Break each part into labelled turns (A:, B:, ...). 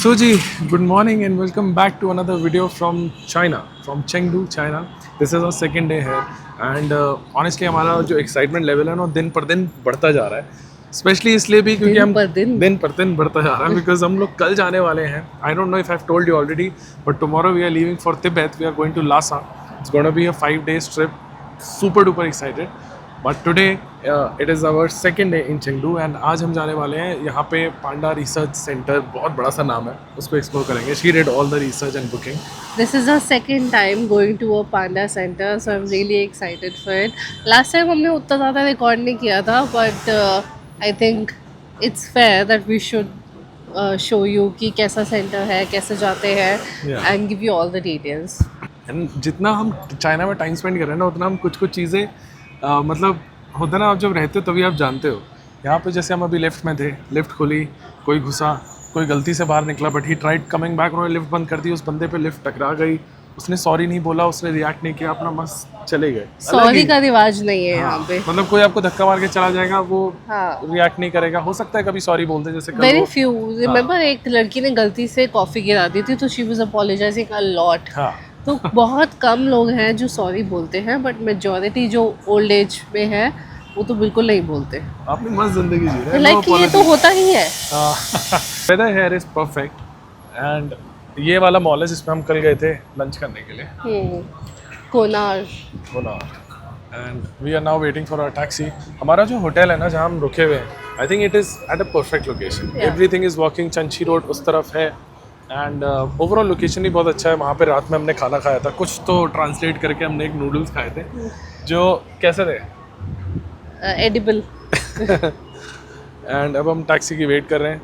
A: So ji, good morning and welcome back to another video from China, from Chengdu, China. This is our second day here and honestly हमारा जो excitement level है ना दिन पर दिन बढ़ता जा रहा है. Especially इसलिए भी क्योंकि हम दिन पर दिन बढ़ता जा रहा है because हम लोग कल जाने वाले हैं. I don't know if I've told you already, but tomorrow we are leaving for Tibet. We are going to Lhasa. It's going to be a 5 days trip. Super duper excited. But today it is our second day in Chengdu and आज हम जाने वाले हैं यहाँ पे पांडा research centre. बहुत बड़ा सा नाम है, उसको एक्सप्लोर करेंगे. She did all the research and booking.
B: This is our second time going to a panda center, so I'm really excited for it. Last time हमने उतना ज़्यादा रिकॉर्ड नहीं किया था, but I think it's fair that we should show you कि कैसा centre है, कैसे जाते हैं,
A: Yeah.
B: and give you all the details.
A: And जितना हम चाइना में टाइम स्पेंड कर रहे हैं ना उतना हम कुछ कुछ चीज़ें मतलब होता है ना, आप जब रहते हो तभी आप जानते हो. यहाँ पे जैसे हम अभी लिफ्ट में थे, लिफ्ट खुली, कोई घुसा, कोई गलती से बाहर निकला but he tried coming back, उन्होंने लिफ्ट बंद कर दी, उस बंदे पे लिफ्ट टकरा गई, उसने सॉरी नहीं बोला, उसने रिएक्ट नहीं किया, अपना मस्त चले गए.
B: सॉरी का रिवाज नहीं है यहाँ पे.
A: मतलब कोई आपको धक्का मार के चला जाएगा, वो
B: हाँ.
A: रिएक्ट नहीं करेगा. हो सकता है कभी सॉरी बोलते जैसे कल
B: Very
A: वो-
B: few. Remember एक लड़की ने गलती से कॉफ़ी गिरा दी थी, तो she was apologizing a lot.
A: हाँ
B: तो बहुत कम लोग हैं जो सॉरी बोलते हैं, बट मेजॉरिटी जो ओल्ड एज में है वो तो बिल्कुल नहीं बोलते.
A: आपने मस्त जिंदगी जी रहे हैं.
B: लाइक ये तो होता ही है.
A: Weather here is perfect and ये वाला मॉल है जिसमें हम कल गए थे लंच करने के लिए.
B: कोनार.
A: बोला and we are now waiting for our taxi. हमारा जो होटल है ना जहाँ हम रुके हुए हैं, I think it is at a perfect location.
B: Yeah.
A: Everything is working. Chanchi road उस तरफ है एंड ओवरऑल लोकेशन भी बहुत अच्छा है. वहाँ पे रात में हमने खाना खाया था, कुछ तो ट्रांसलेट करके हमने एक नूडल्स खाए थे जो कैसे थे.
B: एडिबल.
A: एंड अब हम टैक्सी की वेट कर रहे हैं.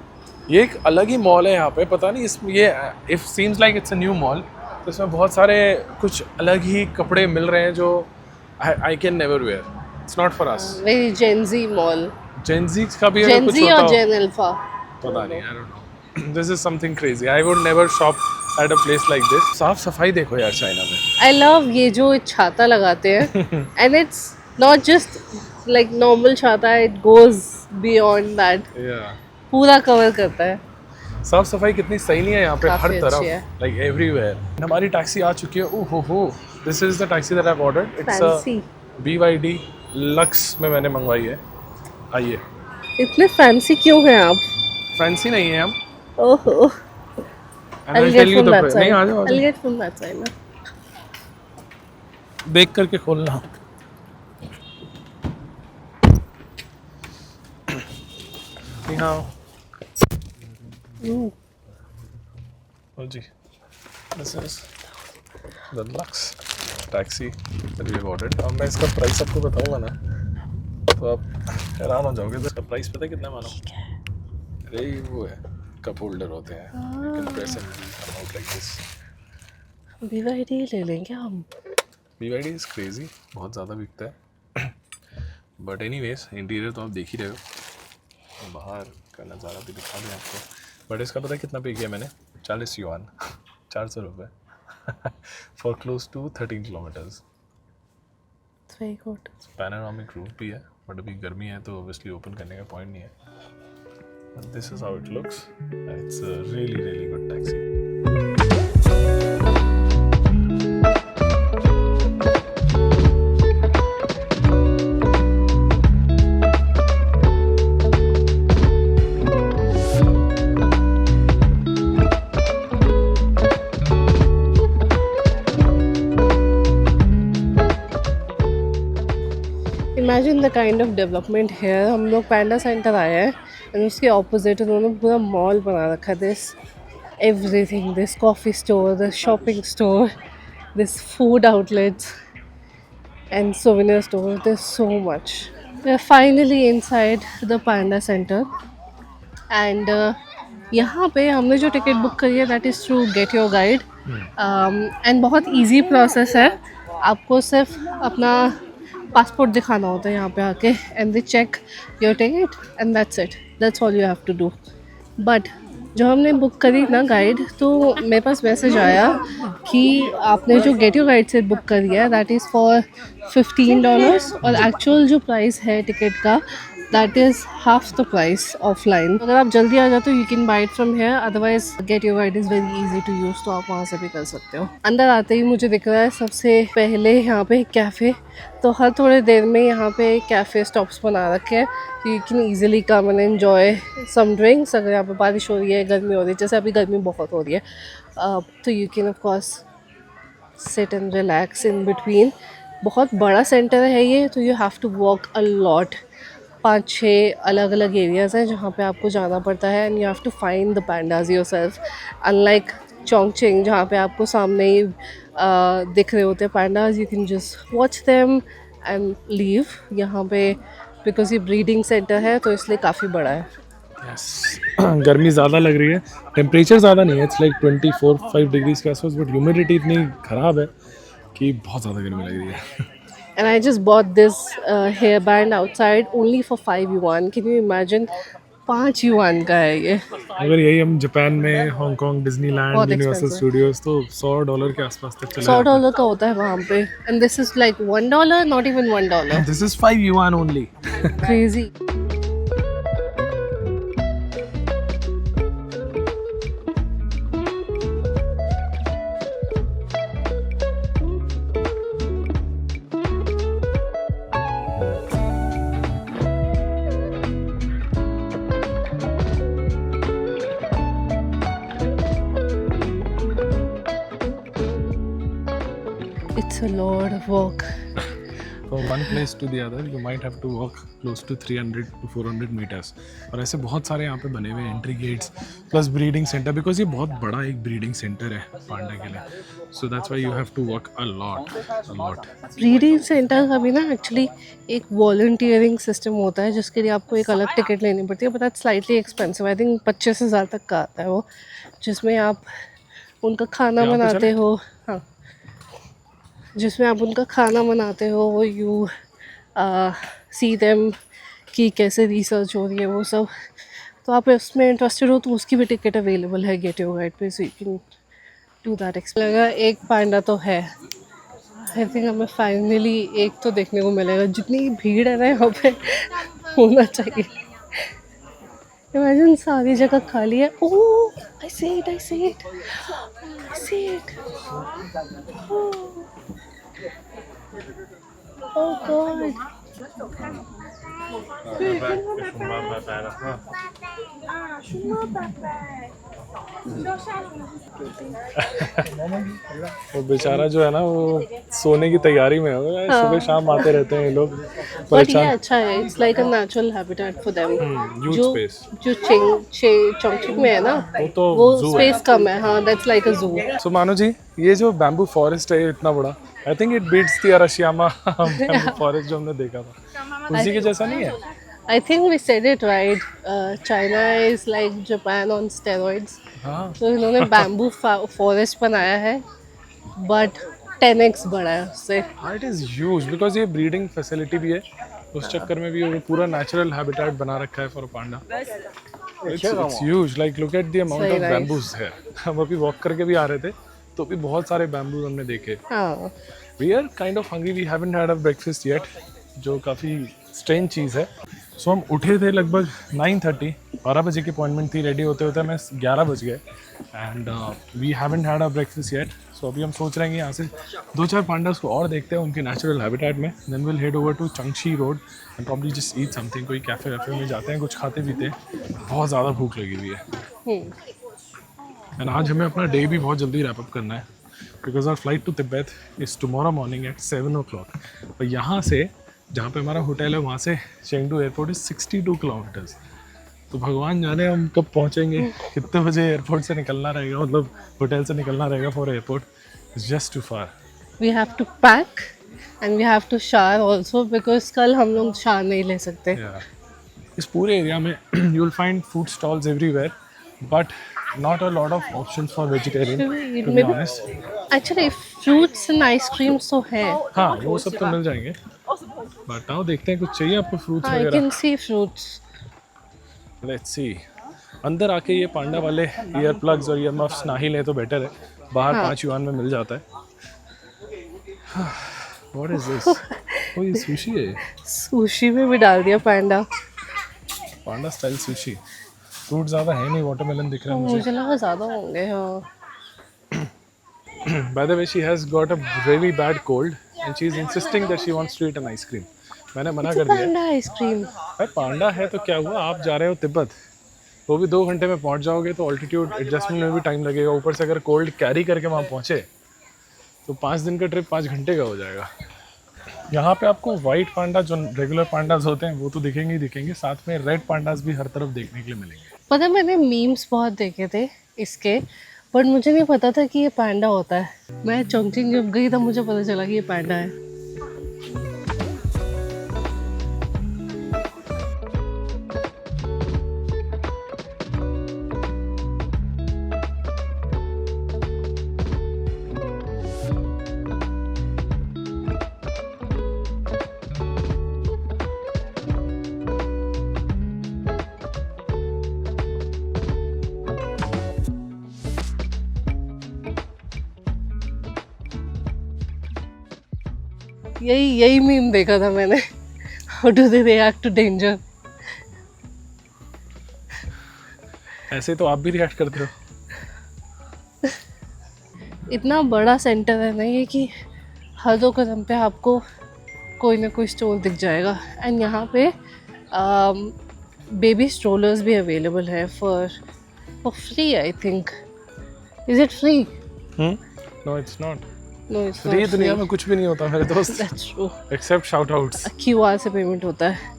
A: ये एक अलग ही मॉल है यहाँ पे, पता नहीं इसमें ये if seems like it's a new mall. तो इसमें बहुत सारे कुछ अलग ही कपड़े मिल रहे हैं जो I can never wear. It's not for us.
B: Very Gen Z mall.
A: Gen Z का भी अगर कुछ
B: जेनजी
A: होता
B: और
A: हो,
B: जेन अल्फा.
A: पता नहीं. I don't know. This is something crazy. I would never shop at a place like this. साफ सफाई देखो यार चाइना में.
B: आई लव ये जो छाता लगाते हैं and it's not just like normal छाता, इट गोज बियॉन्ड दैट. पूरा कवर करता है.
A: साफ सफाई कितनी सही नहीं है यहाँ पे, हर
B: काफी अच्छी
A: तरफ,
B: है.
A: Like everywhere. हमारी टैक्सी आ चुकी है. ओह हो, this is the taxi that I have ordered. It's
B: fancy.
A: BYD lux में मैंने मंगवाई है. आइए.
B: इतने फैंसी क्यों हैं आप?
A: फैंसी नहीं है हम.
B: ओहो.
A: And
B: I'll
A: I'll
B: get
A: tell you
B: from
A: the
B: that
A: pri-
B: side.
A: नहीं, आ जाओ, आ
B: I'll
A: जाओ.
B: get from that side ना.
A: देख करके खोलना. जी हाँ.
B: Ooh.
A: Oh ji. This is the Lux taxi that we have ordered. अब मैं इसका प्राइस आपको बताऊंगा ना तो आप हैरान हो जाओगे. तो इसका प्राइस पता है कितना मानो? अरे ये वो है, कप होल्डर होते हैं. You can press and it will come out like this.
B: BYD ले लेंगे हम.
A: BYD is crazy, बहुत ज़्यादा बिकता है. बट एनीवेज इंटीरियर तो आप देख ही रहे हो. बाहर का नज़ारा भी दिखा दें आपको. बट इसका पता है कितना पे किया मैंने? 40 युआन 400 रुपये for close to 13 kilometres.
B: Very good.
A: Panoramic roof भी है बट अभी गर्मी है तो ऑब्वियसली ओपन करने का पॉइंट नहीं है. This is how it looks. It's a really really good taxi.
B: Imagine the kind of development here. हम लोग पैंडा सेंटर आए हैं and उसके ऑपोजिट उन्होंने पूरा मॉल बना रखा है. This everything, this coffee store, this shopping store, this food outlets and souvenir store. There's so much. We're finally inside the panda center and यहाँ पे हमने जो टिकट बुक करी है that is through Get Your Guide. And बहुत easy process है. आपको सिर्फ अपना पासपोर्ट दिखाना होता है यहाँ पे आके and they check your ticket and that's it. That's all you have to do. But जो हमने बुक करी ना गाइड, तो मेरे पास मैसेज आया कि आपने जो गेट योर गाइड से बुक करी है दैट इज़ फॉर $15 और एक्चुअल जो प्राइस है टिकट का that is half the price offline. अगर आप जल्दी आ जाते हो you can buy it from here, otherwise get your guide is very easy to use, तो आप वहाँ से भी कर सकते हो। अंदर आते ही मुझे दिख रहा है सबसे पहले यहाँ पे कैफ़े, तो हर थोड़े देर में यहाँ पे कैफ़े स्टॉप्स बना रखे हैं, तो you can easily come and enjoy some drinks. अगर यहाँ पे बारिश हो रही है, गर्मी हो रही है, जैसे अभी गर्मी बहुत हो रही है, तो you can of course sit and relax in between. बहुत बड़ा सेंटर है ये, तो you have to walk a lot. 5-6 अलग अलग एरियाज़ हैं जहाँ पे आपको जाना पड़ता है, and you have to find the pandas yourself. Unlike Chongqing जहाँ पे आपको सामने ही दिख रहे होते हैं pandas, you can just watch them and leave. यहाँ पे बिकॉज ये ब्रीडिंग सेंटर है तो इसलिए काफ़ी बड़ा है।
A: यस गर्मी ज़्यादा लग रही है, टेम्परेचर ज़्यादा नहीं है, इट्स लाइक 24-5 डिग्रीज के आसपास, बट ह्यूमिडिटी इतनी ख़राब है कि बहुत ज़्यादा गर्मी लग रही है।
B: And I just bought this hairband outside only for 5 yuan. Can you imagine? 5 yuan का है ये।
A: अगर यही हम जापान में हांगकांग डिज्नीलैंड
B: बहुत
A: यूनिवर्सल
B: expensive।
A: स्टूडियोज तो $100 के आसपास तक चला
B: $100 का होता है वहाँ पे, and this is like $1, not even $1.
A: This is 5 yuan only.
B: Crazy. It's a lot of work.
A: From one place to the other you might have to walk close to 300 to 400 meters। और ऐसे बहुत सारे यहाँ पे बने हुए entry gates plus breeding centre, because ये बहुत बड़ा एक ब्रीडिंग सेंटर है पांडा के लिए, so that's why you have to walk a lot.
B: Breeding centre का भी ना एक्चुअली एक वॉलंटियरिंग सिस्टम होता है जिसके लिए आपको एक अलग टिकट लेनी पड़ती है, but that's slightly expensive. I think 25,000 तक का आता है वो, जिसमें आप उनका खाना
A: यहाँ पे
B: बनाते
A: चलें?
B: हो। हाँ, जिसमें आप उनका खाना बनाते हो, वो यू सी देम कि कैसे रिसर्च हो रही है वो सब। तो आप इसमें इंटरेस्टेड हो तो उसकी भी टिकट अवेलेबल है गेट योर गाइड पे, so you can do that. लगा एक पांडा तो है, आई थिंक हमें फाइनली एक तो देखने को मिलेगा। जितनी भीड़ है ना यहाँ पे होना चाहिए। इमेजिन सारी जगह खाली है। Oh I see it, I see it, I see it. Oh God.
A: वो बेचारा जो है ना वो सोने की तैयारी में होगा, सुबह शाम आते रहते हैं ये लोग
B: बट ये
A: परेशान।
B: अच्छा है, it's like a natural habitat for them.
A: Huge
B: जो
A: स्पेस,
B: जो चोंगचिंग में है ना,
A: वो तो
B: वो
A: zoo है।
B: स्पेस कम है। हाँ, दैट्स लाइक अ जू।
A: सो मानो जी ये जो बैम्बू फॉरेस्ट है इतना बड़ा, I think it beats the Arashiyama bamboo forest जो हमने देखा था, उसी के जैसा नहीं है?
B: I think we said it right. China is like Japan on steroids.
A: हाँ
B: तो इन्होंने बैम्बू फॉरेस्ट बनाया है, बट 10x बड़ा है उससे।
A: इट इज़ ह्यूज बिकॉज ये ब्रीडिंग फैसिलिटी भी है, उस चक्कर में भी वो पूरा नेचुरल हैबिटेट बना रखा है for Panda. It's huge, like look at the amount
B: सही
A: ऑफ
B: nice।
A: बैम्बूज है। हम अभी वॉक करके भी आ रहे थे तो भी बहुत सारे बैम्बूज हमने देखे।
B: हाँ,
A: we are kind of hungry, we haven't had a breakfast yet, जो काफ़ी स्ट्रेंज चीज़ है। सो हम उठे थे लगभग 9:30, 12 बजे की अपॉइंटमेंट थी, रेडी होते होते हमें 11 बज गए, and we haven't had a breakfast yet. So अभी हम सोच रहे हैं कि यहाँ से 2-4 पांडास को और देखते हैं उनके नेचुरल हैबिटेट में, then will head over to Changshi road and probably just eat something. कोई कैफ़े वैफे में जाते हैं, कुछ खाते पीते हैं, बहुत ज़्यादा भूख लगी हुई है। एंड आज हमें अपना डे भी बहुत जल्दी रैप अप करना है, because our flight to Tibet is tomorrow morning at 7 o'clock। और यहाँ से जहाँ पे हमारा होटल है वहाँ से चेंगडू एयरपोर्ट इज़ 62 किलोमीटर्स। तो भगवान जाने हम कब पहुँचेंगे, कितने बजे एयरपोर्ट से निकलना रहेगा, मतलब होटल से निकलना रहेगा for airport. It's just too far.
B: We have to pack and we have to shower also, because कल हम लोग शावर नहीं ले सकते।
A: इस पूरे एरिया में you will find food stalls everywhere, but not a lot of options for vegetarian, to be honest.
B: Actually, fruits and ice creams तो है।
A: हाँ वो सब तो मिल जाएंगे, बट आओ देखते हैं कुछ चाहिए आपको फ्रूट्स
B: I
A: वगैरह।
B: can see fruits.
A: Let's see. अंदर आके ये पांडा वाले ईयर प्लग्स और ईयर मफ्स ना ही लें तो बेटर है, बाहर 5 युआन में मिल जाता है। What is this? Oh ये सुशी है।
B: सुशी में भी डाल दिया पैंडा।
A: पांडा स्टाइल सुशी। फ्रूट ज़्यादा है नहीं, वाटरमेलन दिख रहा है मुझे।
B: मुझे लगा ज़्यादा होंगे। हाँ
A: By the way, she has got a really bad cold and she is insisting that she wants to eat an ice cream. मैंने मना कर दिया है।
B: पांडा आइसक्रीम।
A: भाई पांडा है तो क्या हुआ, आप जा रहे हो तिब्बत, वो भी 2 घंटे में पहुंच जाओगे तो ऑल्टीट्यूड एडजस्टमेंट में भी टाइम लगेगा। ऊपर से अगर कोल्ड कैरी करके वहाँ पहुँचे तो 5 दिन का ट्रिप 5 घंटे का हो जाएगा। यहाँ पे आपको वाइट पांडा जो रेगुलर पांडास होते हैं वो तो दिखेंगे ही दिखेंगे, साथ में रेड पांडास भी हर तरफ देखने के लिए मिलेंगे।
B: पता है मैंने मीम्स बहुत देखे थे इसके, बट मुझे नहीं पता था कि ये पांडा होता है। मैं चोंगचिंग जब गई तब मुझे पता चला कि ये पांडा है। यही मीम देखा था मैंने। How do they react to danger.
A: ऐसे तो आप भी रिएक्ट करते हो।
B: इतना बड़ा सेंटर है ना ये कि हर 2 कदम पे आपको कोई ना कोई स्टोर दिख जाएगा। एंड यहाँ पे बेबी स्ट्रोलर्स भी अवेलेबल है for free I think. Is it free?
A: No it's not
B: no it's
A: free. दुनिया में कुछ भी नहीं होता मेरे दोस्त,
B: that's true.
A: Except shout outs.
B: QR से पेमेंट होता है।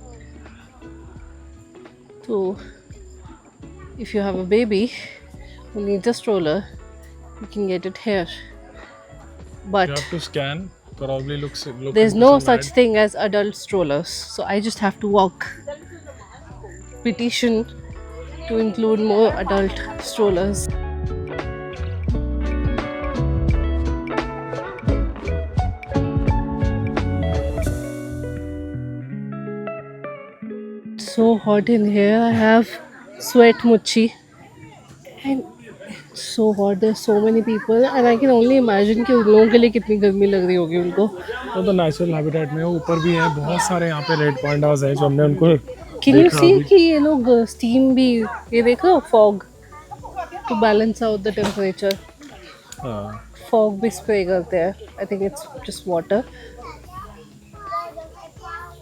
B: तो if you have a baby who needs a stroller, you can get it here. But
A: You have to scan, probably look
B: there's
A: into
B: no
A: some
B: such
A: ad.
B: thing as adult strollers. So I just have to walk. Petition to include more adult strollers. So hot in here. I have sweat muchi and it's so hot. There's so many people and I can only imagine कि उन लोगों के लिए कितनी गर्मी लग रही होगी उनको।
A: वो तो नेचुरल हैबिटेट में ऊपर भी है, बहुत सारे यहाँ पे रेड पांडास हैं जो हमने उनको
B: Can you
A: देखा
B: see
A: अभी।
B: कि ये लोग स्टीम भी, ये देखो fog to balance out the temperature.
A: हाँ,
B: फॉग भी स्प्रे करते हैं। I think it's just water.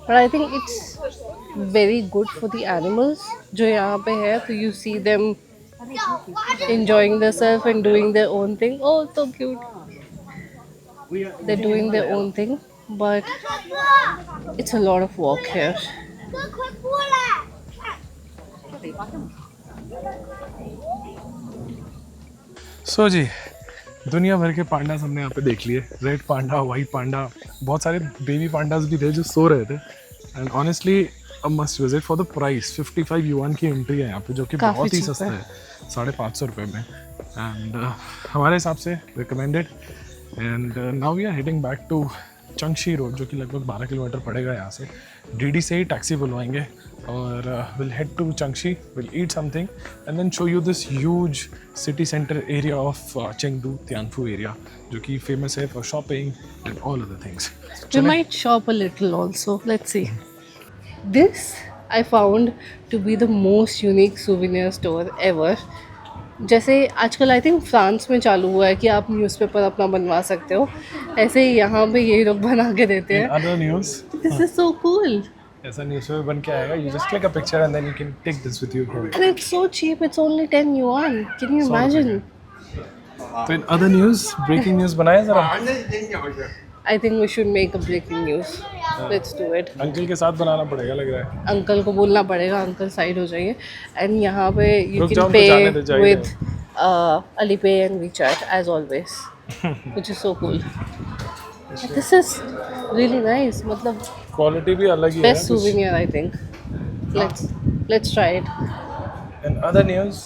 B: But I think it's very good for the animals जो यहाँ पे है। तो you see them enjoying themselves and doing their own thing. Oh, so cute. They're doing their own thing, but it's a lot of walk here.
A: सो जी दुनिया भर के pandas हमने यहाँ पे देख लिए। रेड पांडा, वाइट पांडा, बहुत सारे बेबी पांडास भी थे जो सो रहे थे। And honestly a must visit for the price. 55 yuan की एंट्री है यहाँ पे, जो कि
B: काफी
A: बहुत ही
B: cheap
A: सस्ता
B: है।
A: है, 550 रुपये में। एंड हमारे हिसाब से recommended. And now we are heading back to Changshi road, जो कि लगभग 12 किलोमीटर पड़ेगा यहाँ से। डीडी से ही टैक्सी बुलवाएंगे और will head to Chunxi, will eat something and then show you this huge city centre area of Chengdu Tianfu area, जो कि फेमस है for shopping and all other things.
B: We might shop a little also. Let's see. This I found to be the most unique souvenir store ever. जैसे आजकल I think France में चालू हुआ है कि आप न्यूज़पेपर अपना बनवा सकते हो, ऐसे ही यहाँ पे ये लोग बना के देते हैं।
A: Other news,
B: This is so cool.
A: ऐसा न्यूज़पेपर बन के आएगा, you just click a picture and then you can take this with you home.
B: And it's so cheap. It's only 10 yuan. Can you imagine?
A: तो in other news, breaking news बनाए जरा।
B: I think we should make a breaking news. Let's do it.
A: Uncle के साथ बनाना पड़ेगा लग रहा है।
B: Uncle को बोलना पड़ेगा, अंकल साइड हो जाइए। एंड यहाँ पे you
A: रुक
B: can
A: जाओ,
B: pay
A: जाने दे, जाइए।
B: with Alipay and WeChat as always, which is so cool. This is really nice. मतलब
A: क्वालिटी भी अलग ही है।
B: best souvenir I think. Let's try it.
A: In other news,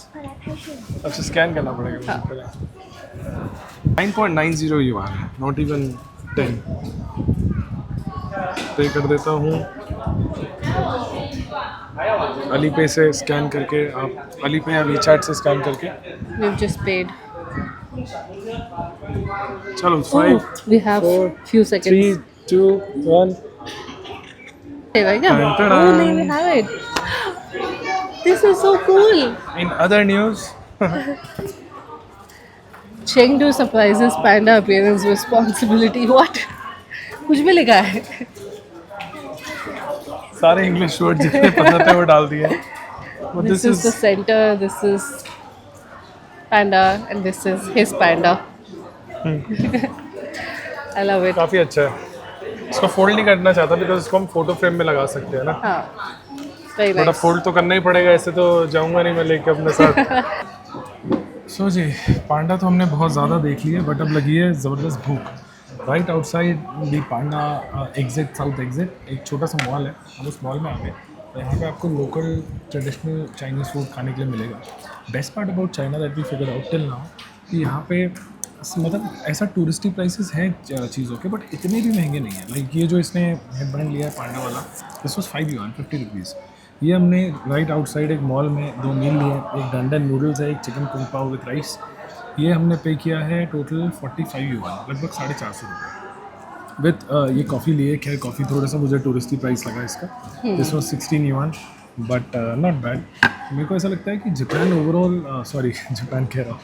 A: अच्छा स्कैन करना पड़ेगा मुझे पहले। 9.90 युआन है, नॉट इवन 10। पे कर देता हूँ अलीपे से स्कैन करके, आप अलीपे या वीचैट से स्कैन करके।
B: We've just paid.
A: चलो
B: Oh,
A: 5
B: we have
A: 4
B: few seconds.
A: 3 2 1।
B: Right, yeah?
A: Ta-da.
B: Oh, we have it. This is so cool.
A: In other news,
B: Chengdu surprises panda appearance responsibility. What? कुछ भी लिखा है.
A: सारे English word जितने पता थे वो डाल दिए. But
B: This is the center. This is panda, and this is his panda. I love it.
A: काफ़ी अच्छा है. इसको फोल्ड नहीं करना चाहता बिकॉज इसको हम फोटो फ्रेम में लगा सकते हैं ना.
B: हाँ. Very
A: बट अब
B: nice.
A: फोल्ड तो करना ही पड़ेगा, ऐसे तो जाऊंगा नहीं मैं लेके अपने साथ. सो जी, पांडा तो हमने बहुत ज़्यादा देख लिया बट अब लगी है ज़बरदस्त भूख. Right outside the Panda exit, south exit, एक छोटा सा मॉल है. हम उस मॉल में आ गए. तो यहाँ पे आपको लोकल ट्रेडिशनल चाइनीज़ फूड खाने के लिए मिलेगा. Best part about China that we figure out till now कि यहाँ पे मतलब ऐसा टूरिस्टी प्राइसेस हैं चीज़ों के बट इतने भी महंगे नहीं हैं. लाइक ये जो इसने हेडबैंड लिया है पांडा वाला, दिस वाज 5 yuan, 50 रुपीज़. ये हमने राइट आउटसाइड एक मॉल में 2 मील लिए. एक डंडन नूडल्स है, एक chicken kung pav with rice. ये हमने पे किया है टोटल 45 yuan, लगभग 450 रुपये. विथ ये कॉफ़ी लिए. खैर कॉफ़ी थोड़ा सा मुझे टूरिस्टी प्राइस लगा इसका. This was 16 yuan but not bad. मेरे को ऐसा लगता है कि जापान ओवरऑल, सॉरी जापान कह रहा हूँ,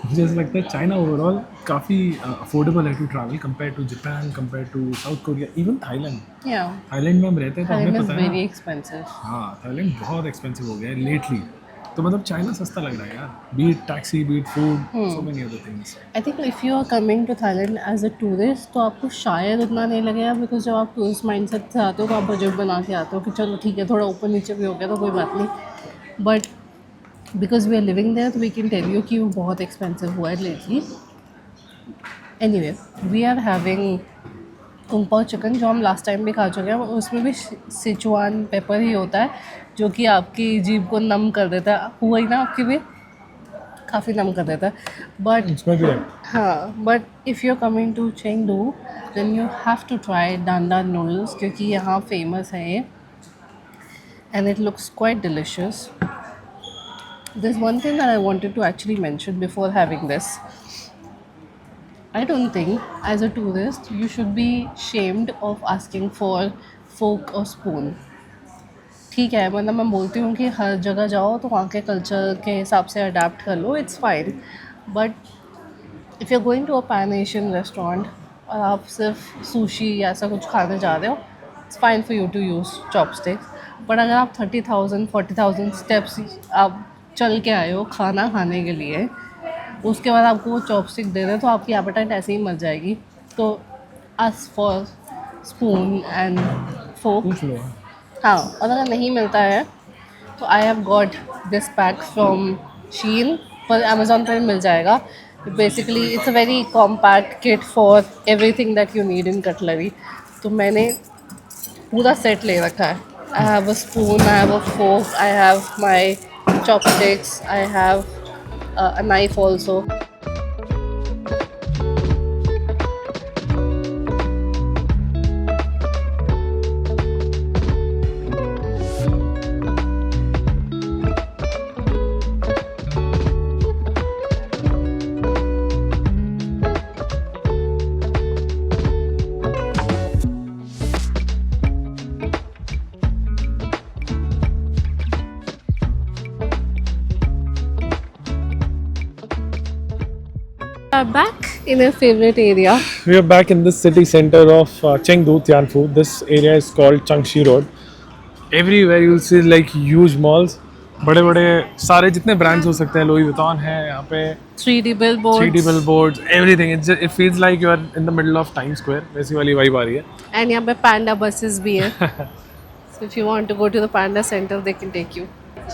A: मुझे ऐसा लगता है चाइना ओवरऑल काफ़ी अफोर्डेबल है to travel compare to Japan, compare to South Korea, even Thailand.
B: Yeah.
A: Thailand में हम रहते हैं तो
B: Thailand
A: हमें
B: is
A: पता है.
B: very expensive.
A: हाँ, थाईलैंड बहुत एक्सपेंसिव हो गया है लेटली. तो मतलब चाइना सस्ता लग रहा है यार. Beat taxi, beat food, so many other things.
B: I think if you are coming to Thailand as a tourist तो आपको शायद उतना नहीं लगेगा बिकॉज जब आप टूरिस्ट माइंडसेट से आते हो तो आप बजट बना के आते हो कि चलो ठीक है थोड़ा ऊपर नीचे भी हो गया तो कोई बात नहीं. But because we are living there तो वी कैन टेल यू कि वो बहुत एक्सपेंसिव हुआ है lately. Anyway, we are having kung pao chicken जो हम लास्ट टाइम भी खा चुके हैं. उसमें भी सिचुआन पेपर ही होता है जो कि आपकी जीभ को नम कर देता है. हुआ ही ना आपकी भी काफ़ी नम कर देता है. बट
A: इसमें भी है.
B: हाँ, but if you are coming to Chengdu then you have to try dandan noodles क्योंकि यहाँ फेमस है ये and it looks quite delicious. There's one thing that I wanted to actually mention before having this. I don't think as a tourist you should be shamed of asking for fork or spoon. ठीक है, मतलब मैं बोलती हूँ कि हर जगह जाओ तो वहाँ के कल्चर के हिसाब से अडाप्ट कर लो, it's fine. But if you are going to a pan Asian restaurant और आप सिर्फ सुशी या ऐसा कुछ खाने जा रहे हो, it's fine for you to use chopsticks. But अगर आप 30,000 40,000 स्टेप्स आप चल के आए हो खाना खाने के लिए, उसके बाद आपको वो चॉपस्टिक दे दें तो आपकी एपेटाइट ऐसे ही मर जाएगी. तो ask for spoon and fork.
A: पूछ लो.
B: हाँ, और अगर नहीं मिलता है तो I have got this pack from Shein, पर अमेजोन पर मिल जाएगा. Basically it's a very compact kit for everything that you need in cutlery. तो मैंने पूरा सेट ले रखा है. I have a spoon, I have a fork, I have my chopsticks, I have a knife also. are back in a favorite area.
A: We are back in this city center of Chengdu, Tianfu. This area is called Changxi Road. Everywhere you'll see like huge malls. बड़े बड़े सारे जितने brands हो सकते हैं, Louis Vuitton है यहाँ पे,
B: 3D billboards.
A: 3D billboards, everything. It feels like you are in the middle of Times Square. वैसी वाली वाइब आ रही है.
B: And यहाँ पे panda buses भी हैं. So if you want to go to the panda center, they can take you.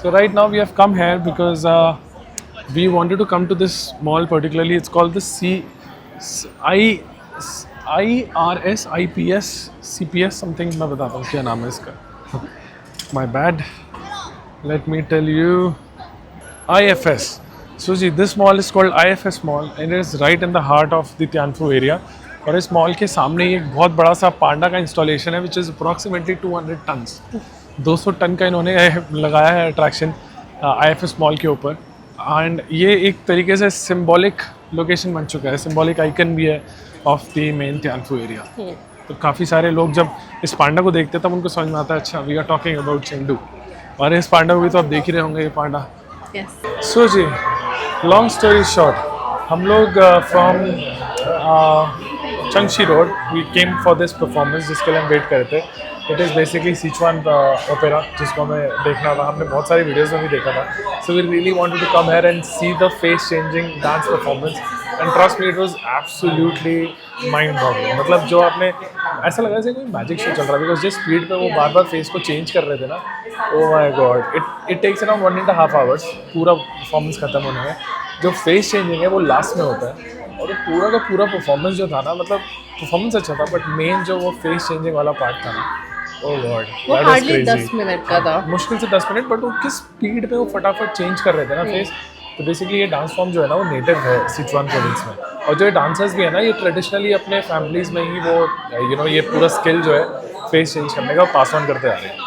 A: So right now we have come here because we wanted to come to this mall particularly. It's called the IRS, IPS, CPS something. मैं बताता हूँ क्या नाम है इसका. My bad. Let me tell you. IFS. So ji, this mall is called IFS Mall and it is right in the heart of the Tianfu area. और इस mall के सामने ही एक बहुत बड़ा सा पांडा का इंस्टॉलेशन है, which is approximately 200 tons. 200 ton का इन्होंने लगाया है अट्रैक्शन IFS मॉल के ऊपर. एंड ये एक तरीके से सिंबॉलिक लोकेशन बन चुका है, सिंबॉलिक आइकन भी है of the main Tianfu area. तो काफ़ी सारे लोग जब इस पांडा को देखते हैं तब उनको समझ में आता है अच्छा we are talking about Chengdu. और इस पांडा को भी तो आप देख ही रहे होंगे, ये पांडा।
B: Yes.
A: सो जी, लॉन्ग स्टोरी शॉर्ट, हम लोग from Chunxi road we came for this performance जिसके लिए हम वेट कर रहे थे। It is basically Sichuan opera, जिसको हमें देखना था। हमने बहुत सारी वीडियोज़ में भी देखा था। So we really wanted to come here and see the face changing dance performance and trust me it was absolutely mind boggling. मतलब जो आपने ऐसा लगा जैसे कोई मैजिक शो चल रहा है, बिकॉज जिस स्पीड पे वो बार बार फेस को चेंज कर रहे थे ना, oh my god, it takes around 1.5 hours पूरा परफॉर्मेंस खत्म होने में। जो फेस चेंजिंग है वो लास्ट में होता है, और वो पूरा का पूरा परफॉर्मेंस जो था ना, मतलब परफॉर्मेंस अच्छा था बट मेन जो वो फेस चेंजिंग वाला पार्ट था ना, ओ गॉड,
B: वो हार्डली 10 मिनट का था,
A: मुश्किल से 10 मिनट, बट वो किस स्पीड पे वो फटाफट चेंज कर रहे थे ना फेस। तो बेसिकली ये डांस फॉर्म जो है ना वो नेटिव है सिचुआन प्रोविंस में, और जो ये डांसर्स भी है ना ये ट्रेडिशनली अपने फैमिलीज में ही वो ये पूरा स्किल जो है फेस चेंज करने का पास ऑन करते आ रहे हैं।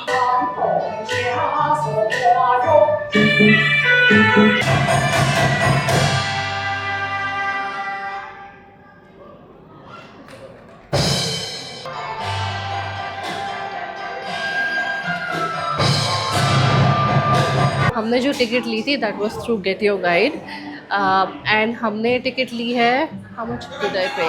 B: हमने जो टिकट ली थी that was through gate your guide, and हमने टिकट ली है, हाउ मच डिड आई पे?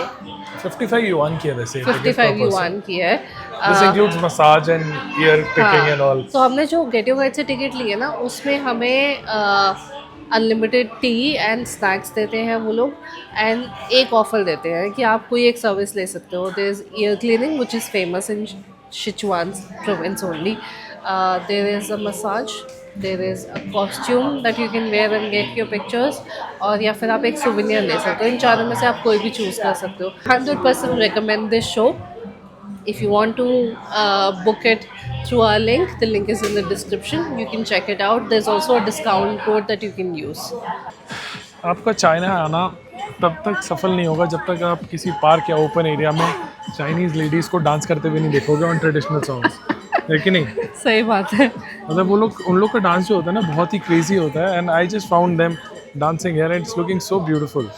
A: 55 युआन की है वैसे,
B: 55 युआन की है।
A: This includes massage and year picking and all.
B: तो हमने जो गेट योर गाइड से टिकट ली है ना, उसमें हमें अनलिमिटेड टी एंड स्नैक्स देते हैं वो लोग, एंड एक ऑफर देते हैं कि आप कोई एक सर्विस ले सकते हो। There is ear cleaning which is famous in Sichuan province only, there is a massage, there is a costume that you can wear and get your pictures, और या फिर आप एक सोवेनियर ले सकते हो। इन चारों में से आप कोई भी चूज़ कर सकते हो। 100% recommend this show. If you want to book it through our link, the link is in the description. You can check it out. There's also a discount code that you can use.
A: आपका China आना तब तक सफल नहीं होगा जब तक आप किसी पार्क या ओपन एरिया में चाइनीज़ लेडीज़ को डांस करते हुए नहीं देखोगे ऑन ट्रेडिशनल सॉन्ग्स, है कि नहीं?
B: सही बात है।
A: मतलब वो लोग, उन लोग का डांस जो होता है ना बहुत ही क्रेजी होता है, and I just found them dancing here and it's looking so beautiful.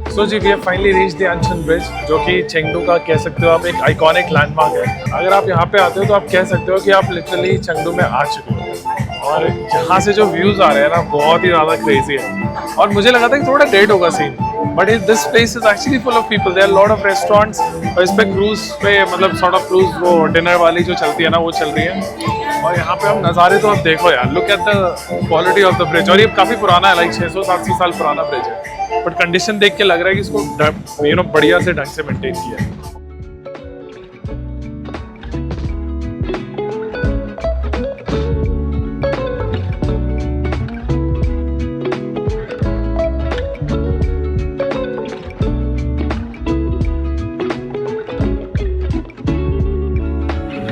A: So जी, we have finally reach the Anshun bridge, जो कि चेंगडू का कह सकते हो आप एक आइकॉनिक लैंडमार्क है। अगर आप यहाँ पे आते हो तो आप कह सकते हो कि आप लिटरली चेंगडू में आ चुके हो। और यहाँ से जो व्यूज़ आ रहे हैं ना बहुत ही ज़्यादा क्रेजी है, और मुझे लगा था कि थोड़ा डेड होगा scene, but this place is actually full of people, there are lot of restaurants. और इस पर क्रूज पे मतलब सॉर्ट ऑफ क्रूज वो डिनर वाली जो चलती है ना वो चल रही है। और यहाँ पे हम नज़ारे तो आप देखो यार, look at the quality of the bridge. और ये काफ़ी पुराना है, लाइक 600-700 साल पुराना ब्रिज है, बट कंडीशन देख के लग रहा है कि इसको बढ़िया से ढंग से मेंटेन किया है।